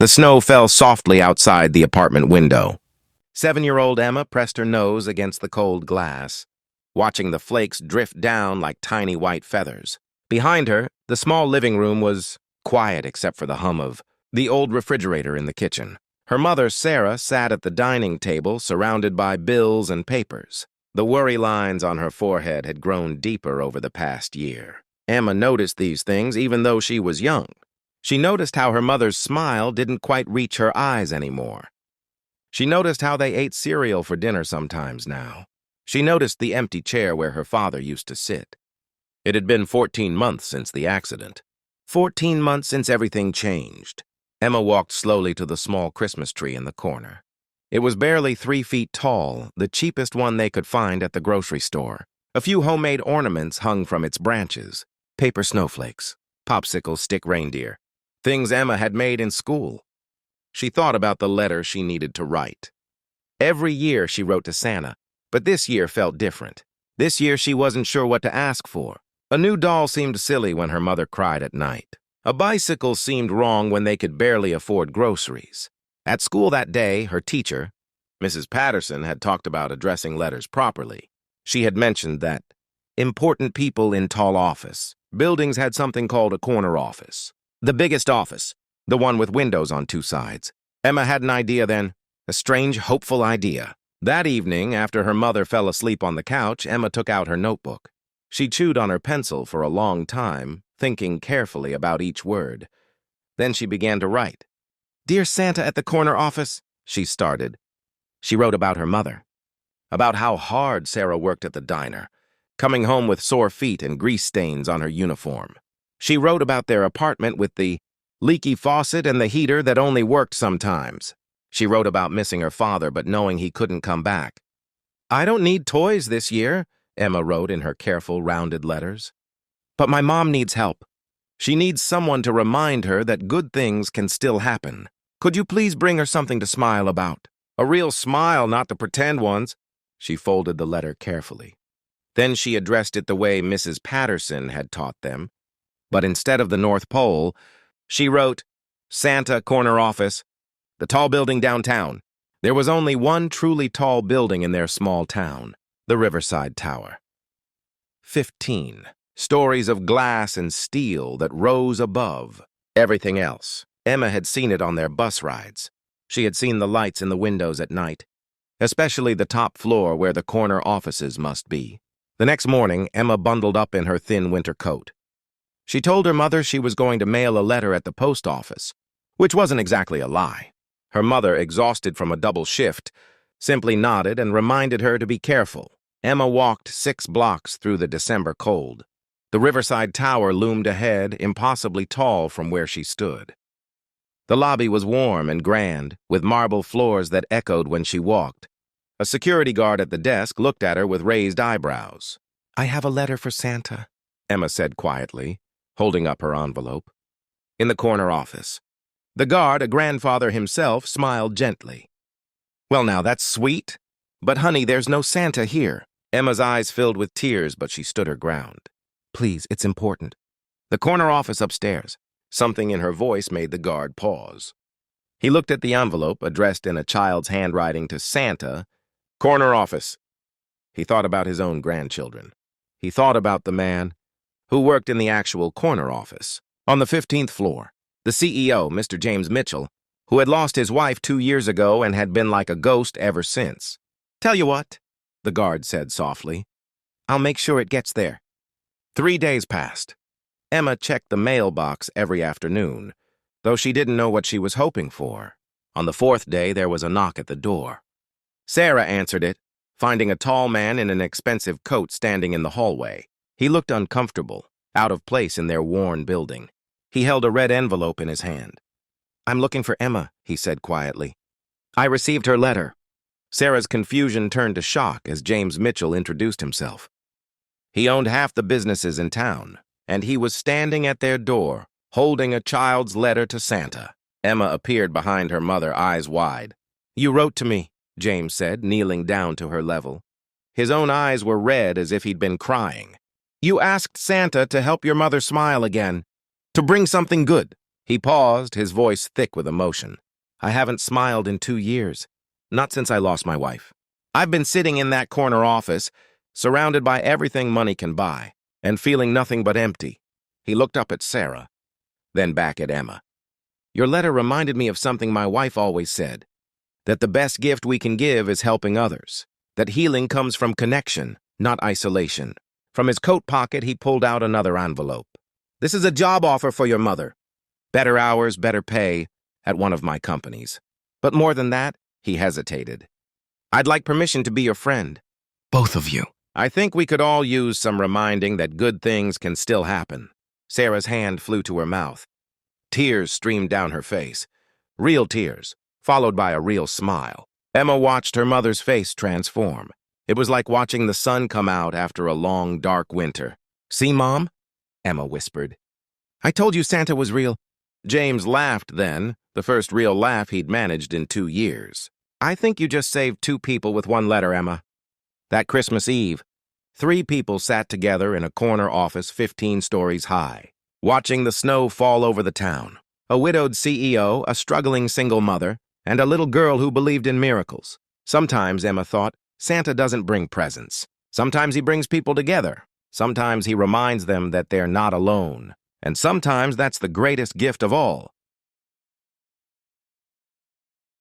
The snow fell softly outside the apartment window. 7-year-old Emma pressed her nose against the cold glass, watching the flakes drift down like tiny white feathers. Behind her, the small living room was quiet except for the hum of the old refrigerator in the kitchen. Her mother, Sarah, sat at the dining table surrounded by bills and papers. The worry lines on her forehead had grown deeper over the past year. Emma noticed these things even though she was young. She noticed how her mother's smile didn't quite reach her eyes anymore. She noticed how they ate cereal for dinner sometimes now. She noticed the empty chair where her father used to sit. It had been 14 months since the accident. 14 months since everything changed. Emma walked slowly to the small Christmas tree in the corner. It was barely 3 feet tall, the cheapest one they could find at the grocery store. A few homemade ornaments hung from its branches. Paper snowflakes, popsicle stick reindeer, things Emma had made in school. She thought about the letter she needed to write. Every year she wrote to Santa, but this year felt different. This year she wasn't sure what to ask for. A new doll seemed silly when her mother cried at night. A bicycle seemed wrong when they could barely afford groceries. At school that day, her teacher, Mrs. Patterson, had talked about addressing letters properly. She had mentioned that important people in tall office. Buildings had something called a corner office. The biggest office, the one with windows on 2 sides. Emma had an idea then, a strange, hopeful idea. That evening, after her mother fell asleep on the couch, Emma took out her notebook. She chewed on her pencil for a long time, thinking carefully about each word. Then she began to write. "Dear Santa at the corner office," she started. She wrote about her mother, about how hard Sarah worked at the diner, coming home with sore feet and grease stains on her uniform. She wrote about their apartment with the leaky faucet and the heater that only worked sometimes. She wrote about missing her father but knowing he couldn't come back. "I don't need toys this year," Emma wrote in her careful, rounded letters. "But my mom needs help. She needs someone to remind her that good things can still happen. Could you please bring her something to smile about? A real smile, not the pretend ones." She folded the letter carefully. Then she addressed it the way Mrs. Patterson had taught them. But instead of the North Pole, she wrote, "Santa, corner office, the tall building downtown." There was only one truly tall building in their small town, the Riverside Tower. 15 stories of glass and steel that rose above everything else. Emma had seen it on their bus rides. She had seen the lights in the windows at night, especially the top floor where the corner offices must be. The next morning, Emma bundled up in her thin winter coat. She told her mother she was going to mail a letter at the post office, which wasn't exactly a lie. Her mother, exhausted from a double shift, simply nodded and reminded her to be careful. Emma walked 6 blocks through the December cold. The Riverside Tower loomed ahead, impossibly tall from where she stood. The lobby was warm and grand, with marble floors that echoed when she walked. A security guard at the desk looked at her with raised eyebrows. "I have a letter for Santa," Emma said quietly, holding up her envelope. In the corner office, the guard, a grandfather himself, smiled gently. "Well now, that's sweet. But honey, there's no Santa here." Emma's eyes filled with tears, but she stood her ground. "Please, it's important." "The corner office upstairs." Something in her voice made the guard pause. He looked at the envelope, addressed in a child's handwriting to Santa, "Corner office." He thought about his own grandchildren. He thought about the man who worked in the actual corner office, on the 15th floor, the CEO, Mr. James Mitchell, who had lost his wife 2 years ago and had been like a ghost ever since. "Tell you what," the guard said softly, "I'll make sure it gets there." 3 days passed. Emma checked the mailbox every afternoon, though she didn't know what she was hoping for. On the 4th day, there was a knock at the door. Sarah answered it, finding a tall man in an expensive coat standing in the hallway. He looked uncomfortable, out of place in their worn building. He held a red envelope in his hand. "I'm looking for Emma," he said quietly. "I received her letter." Sarah's confusion turned to shock as James Mitchell introduced himself. He owned half the businesses in town, and he was standing at their door, holding a child's letter to Santa. Emma appeared behind her mother, eyes wide. "You wrote to me," James said, kneeling down to her level. His own eyes were red as if he'd been crying. "You asked Santa to help your mother smile again, to bring something good." He paused, his voice thick with emotion. I haven't smiled in 2 years. Not since I lost my wife. I've been sitting in that corner office, surrounded by everything money can buy, and feeling nothing but empty. He looked up at Sarah, then back at Emma. Your letter reminded me of something my wife always said, that the best gift we can give is helping others, that healing comes from connection, not isolation. From his coat pocket, he pulled out another envelope. This is a job offer for your mother. Better hours, better pay, at one of my companies. But more than that, he hesitated. I'd like permission to be your friend. Both of you. I think we could all use some reminding that good things can still happen. Sarah's hand flew to her mouth. Tears streamed down her face. Real tears, followed by a real smile. Emma watched her mother's face transform. It was like watching the sun come out after a long, dark winter. See, Mom? Emma whispered. I told you Santa was real. James laughed then, the first real laugh he'd managed in 2 years. I think you just saved 2 people with 1 letter, Emma. That Christmas Eve, 3 people sat together in a corner office 15 stories high, watching the snow fall over the town. A widowed CEO, a struggling single mother, and a little girl who believed in miracles. Sometimes, Emma thought, Santa doesn't bring presents. Sometimes he brings people together. Sometimes he reminds them that they're not alone. And sometimes that's the greatest gift of all,